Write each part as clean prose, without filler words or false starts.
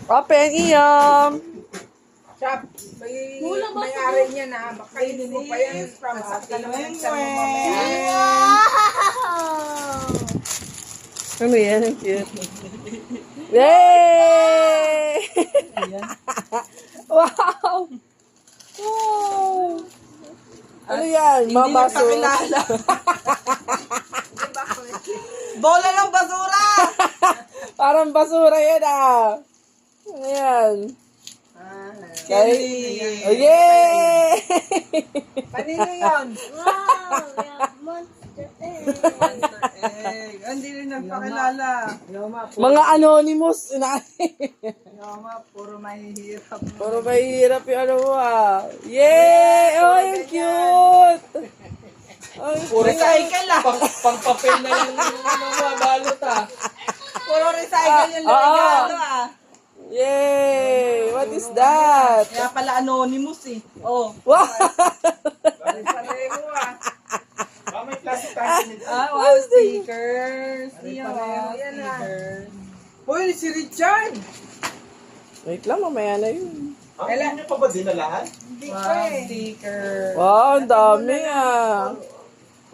Open, Iyam. Chap, may-ari niya na. Baka hindi mo pa yan from Ate Lorenza mo mamaya. Ano yan? Ang cute. Yay! Wow! Wow! Ano yan? Mamaso. Bola ng basura! Parang basura yan ah. Ano yan? Candy! Oh, yay! Panino yun? Wow, we have monster egg. Monster egg. Hindi rin nagpakilala. Mga anonymous. Yama, puro mahihirap. Puro mahirap yung ano mo ah. Yay! Oh, yung cute! Ay, Recycle ah. Pang-papel na yung mga balot ah. Puro recycle yung regalo ah. yay! What is that? Kaya pala anonymous eh. Oh. Wow! Pareho ah. May plastic tayo. Wow, stickers. Yan ah. Uy, si Richard. Wait lang, mamaya na yun. Kailan niyo pa ba dinalahan? Hindi ko eh. Sticker. Wow, ang dami ah.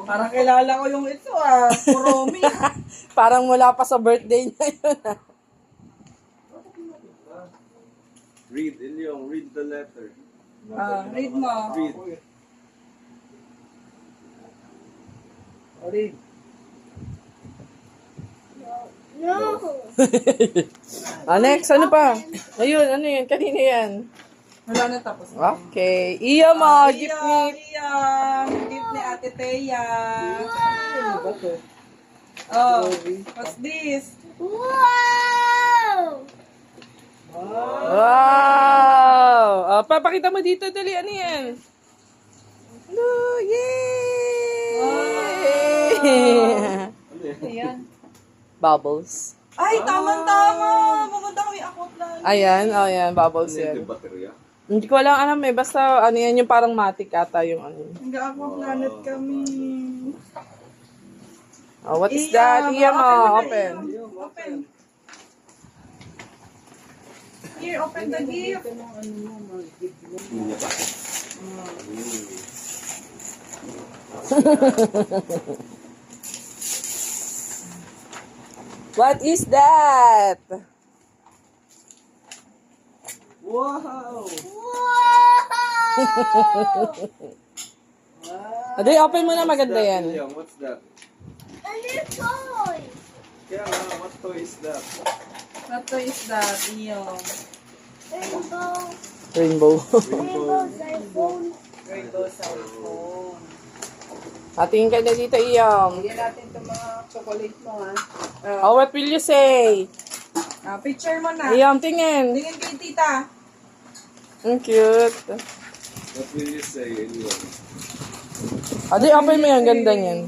Parang kilala ko yung ito ah. Kuromi ah. Parang mula pa sa birthday niya yun ah. Read, Ilyong, read the letter. Read mo. Read. Read. No. Next, ano pa? Ayun, ano yun? Kanina yan. Wala na tapos. Okay. Iya mo, gift ni... Gift ni Ate Thea. Oh, what's this? Wow. Wow! Papakita mo dito, dali. Ano yan? No, yay! Ayan. Bubbles. Ay, tama-tama. Pumunta kami akot lang. Ayan, oh yan, bubbles Ano yan. yung baterya? Hindi ko lang alam eh, basta ano yan, yung parang matic ata yung ano. Nag-aqua planet kami. Oh, what is that? Iya mo, open. Open. Here, open the gift. Hindi niya pa. What is that? Wow! Adi, open mo na, maganda yan. Ilyong, what's that? A new toy. Kaya nga, what toy is that? What toy is that? Iyo. Rainbow. Rainbow. Rainbow iPhone. Rainbow cellphone. Patingin ka na dito, Iyong. Bigyan natin itong mga chocolate mo ha. Oh, what will you say? Picture mo na. Iyong, tingin. Tingin kay tita. Ang cute. What will you say, Ilyong? Adi, open mo yan, ganda niyan.